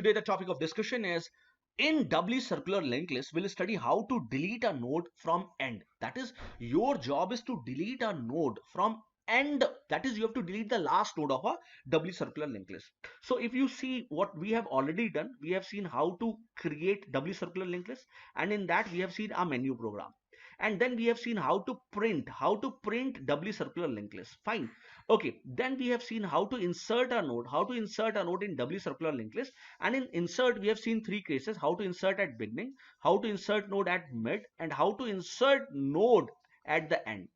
Today the topic of discussion is, in doubly circular linked list, we'll study how to delete a node from end. That is, your job is to delete a node from end. That is, you have to delete the last node of a doubly circular linked list. So if you see what we have already done, we have seen how to create doubly circular linked list, and in that we have seen a menu program, and then we have seen how to print doubly circular linked list. Fine. Okay, then we have seen how to insert a node in doubly circular linked list. And in insert we have seen three cases: how to insert at beginning, how to insert node at mid, and how to insert node at the end.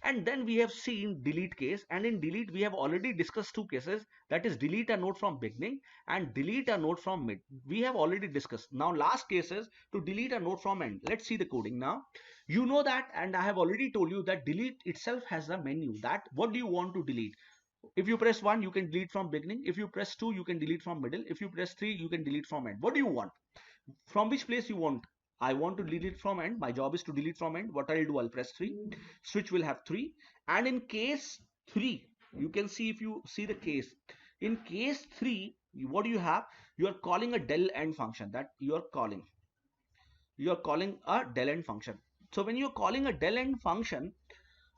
And then we have seen delete case, and in delete we have already discussed two cases, that is delete a node from beginning and delete a node from mid. We have already discussed. Now last case is to delete a node from end. Let's see the coding now. You know that, and I have already told you that delete itself has a menu, that what do you want to delete. If you press 1, you can delete from beginning. If you press 2, you can delete from middle. If you press 3, you can delete from end. What do you want? From which place you want? I want to delete from end. My job is to delete from end. What I'll do, I'll press 3. Switch will have 3. And in case 3, you can see, if you see the case, in case 3, what do you have? You are calling a del end function. That you are calling a del end function. So when you're calling a del end function,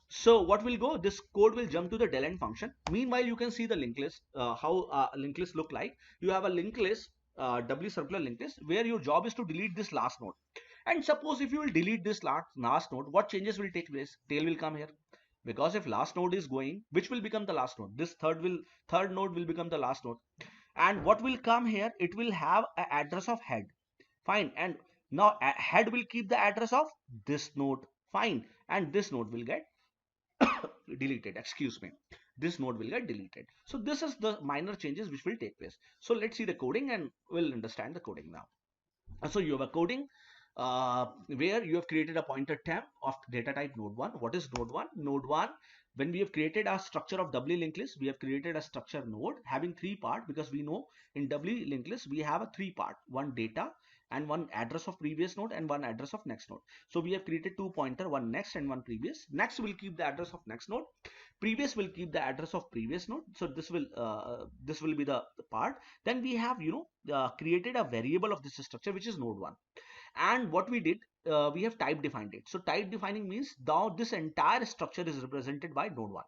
so what will go? This code will jump to the del end function. Meanwhile, you can see the linked list, how linked list look like. You have a linked list, doubly circular linked list, where your job is to delete this last node. And suppose if you will delete this last node, what changes will take place? Tail will come here. Because if last node is going, which will become the last node? This third node will become the last node. And what will come here? It will have an address of head. Fine. And now head will keep the address of this node. Fine. And this node will get deleted. Excuse me. This node will get deleted. So this is the minor changes which will take place. So let's see the coding and we'll understand the coding now. So you have a coding where you have created a pointer temp of data type node1. What is node1? Node1, when we have created a structure of doubly linked list, we have created a structure node having 3 parts, because we know in doubly linked list we have a 3 part, one data and one address of previous node and one address of next node. So we have created 2 pointer, one next and one previous. Next will keep the address of next node, previous will keep the address of previous node. So this will be the part. Then we have created a variable of this structure which is node1. And what we did, we have type defined it. So type defining means now this entire structure is represented by node1.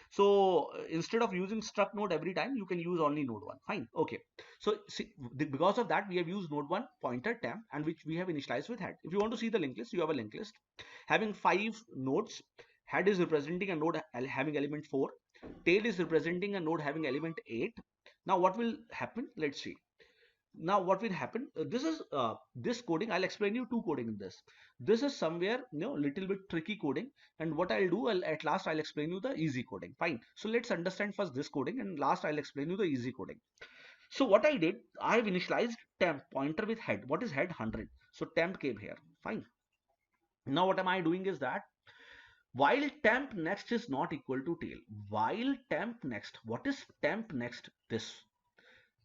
So instead of using struct node every time, you can use only node1. Fine. Okay. So see, because of that, we have used node1 pointer temp, and which we have initialized with head. If you want to see the linked list, you have a linked list having 5 nodes. Head is representing a node having element 4. Tail is representing a node having element 8. Now what will happen? Let's see. Now what will happen, this is this coding, I'll explain you 2 coding in this is somewhere little bit tricky coding, and what I'll do, at last I'll explain you the easy coding. Fine. So let's understand first this coding, and last I'll explain you the easy coding. So what I did, I have initialized temp pointer with head. What is head? 100. So temp came here. Fine. Now what am I doing is that while temp next is not equal to tail, while temp next, what is temp next?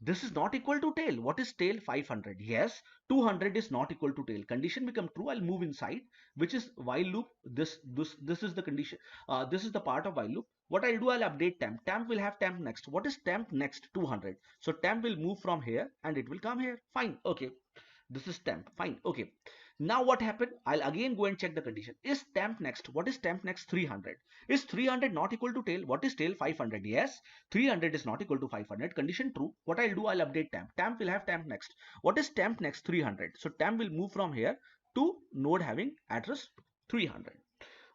This is not equal to tail. What is tail? 500. Yes, 200 is not equal to tail. Condition become true. I'll move inside, which is while loop. This is the condition. This is the part of while loop. What I'll do, I'll update temp. Temp will have temp next. What is temp next? 200. So temp will move from here and it will come here. Fine. Okay. This is temp. Fine. Okay. Now what happened? I'll again go and check the condition. Is temp next? What is temp next? 300. Is 300 not equal to tail? What is tail? 500. Yes, 300 is not equal to 500. Condition true. What I'll do, I'll update temp. Temp will have temp next. What is temp next? 300. So temp will move from here to node having address 300.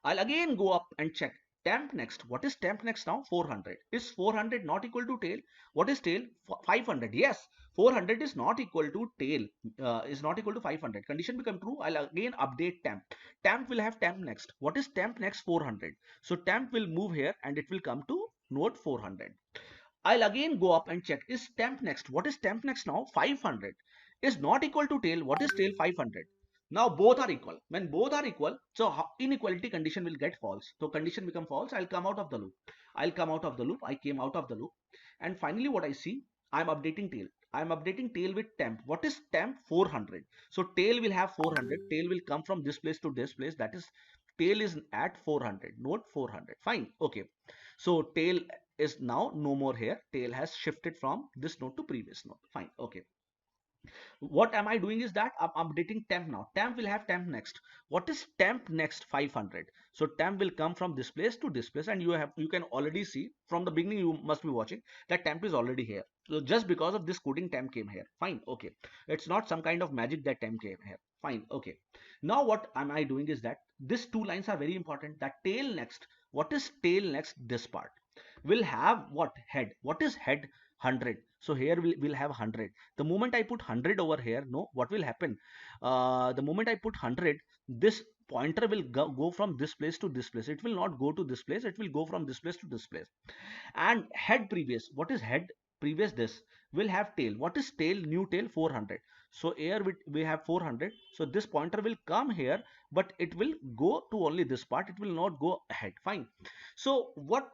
I'll again go up and check temp next. What is temp next now? 400. Is 400 not equal to tail? What is tail? 500. Yes, 400 is not equal to tail, is not equal to 500. Condition become true. I'll again update temp. Temp will have temp next. What is temp next? 400. So temp will move here and it will come to node 400. I'll again go up and check, is temp next. What is temp next now? 500. Is not equal to tail. What is tail? 500. Now both are equal. When both are equal, so inequality condition will get false. So condition become false. I'll come out of the loop. I came out of the loop. And finally what I see, I'm updating tail. I'm updating tail with temp. What is temp? 400. So tail will have 400. Tail will come from this place to this place. That is, tail is at 400. Node 400. Fine. Okay. So tail is now no more here. Tail has shifted from this node to previous node. Fine. Okay. What am I doing is that I'm updating temp now. Temp will have temp next. What is temp next? 500. So temp will come from this place to this place, and you can already see from the beginning, you must be watching that temp is already here. So just because of this coding, temp came here. Fine, okay. It's not some kind of magic that temp came here. Fine, okay. Now what am I doing is that these two lines are very important. That tail next. What is tail next? This part will have what? Head. What is head? 100. So here we'll have 100. The moment I put 100 over here, no, what will happen? The moment I put 100, this pointer will go from this place to this place. It will not go to this place. It will go from this place to this place. And head previous. What is head previous? This will have tail. What is tail? New tail 400. So here we have 400. So this pointer will come here, but it will go to only this part. It will not go ahead. Fine. So what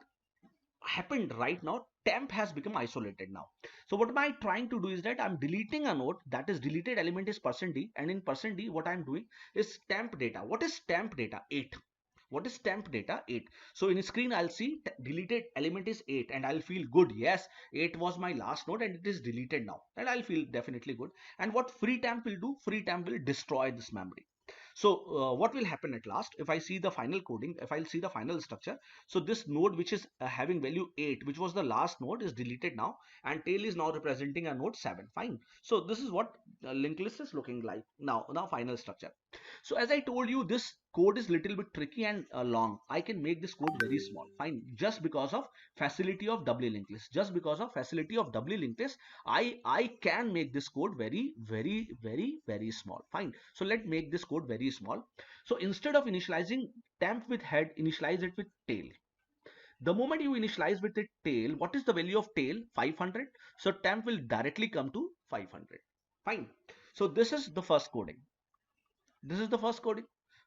happened right now, temp has become isolated now. So what am I trying to do is that I'm deleting a node. That is deleted element is %d, and in %d what I'm doing is temp data. What is temp data? 8. What is temp data? 8. So in screen I'll see deleted element is 8, and I'll feel good. Yes, 8 was my last node and it is deleted now, and I'll feel definitely good. And what free temp will do? Free temp will destroy this memory. So what will happen at last? If I see the final coding, if I'll see the final structure, so this node which is having value 8, which was the last node, is deleted now, and tail is now representing a node 7. Fine. So this is what linked list is looking like now final structure. So as I told you, this code is little bit tricky and long. I can make this code very small. Fine. Just because of facility of doubly linked list. Just because of facility of doubly linked list, I can make this code very small. Fine. So let's make this code very small. So instead of initializing temp with head, initialize it with tail. The moment you initialize with the tail, what is the value of tail? 500. So temp will directly come to 500. Fine. So this is the first coding. This is the first coding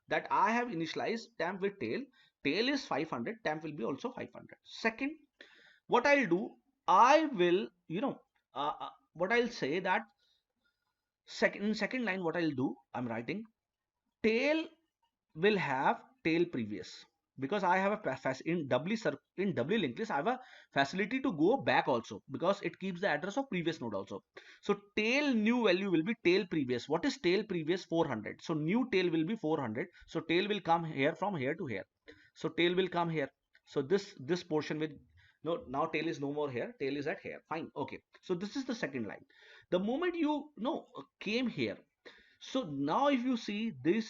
that I have initialized temp with tail. Tail is 500. Temp will be also 500. Second, what I'll do, I will, what I'll say that second line, what I'll do, I'm writing tail will have tail previous, because I have a in doubly linked list I have a facility to go back also, because it keeps the address of previous node also. So tail new value will be tail previous. What is tail previous? 400. So new tail will be 400. So tail will come here from here to here. So tail will come here. So this portion with no, now tail is no more here. Tail is at here. Fine. Okay. So this is the second line. The moment you came here, so now if you see this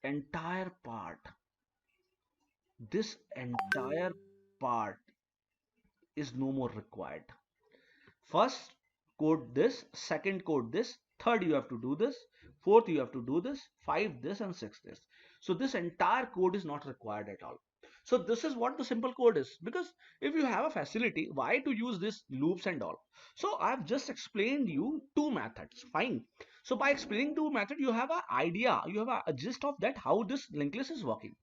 entire part is no more required. First code this, second code this, third you have to do this, fourth you have to do this, five this, and six this. So this entire code is not required at all. So this is what the simple code is, because if you have a facility, why to use this loops and all? So I've just explained you two methods. Fine. So by explaining two methods, you have an idea, you have a gist of that how this linked list is working.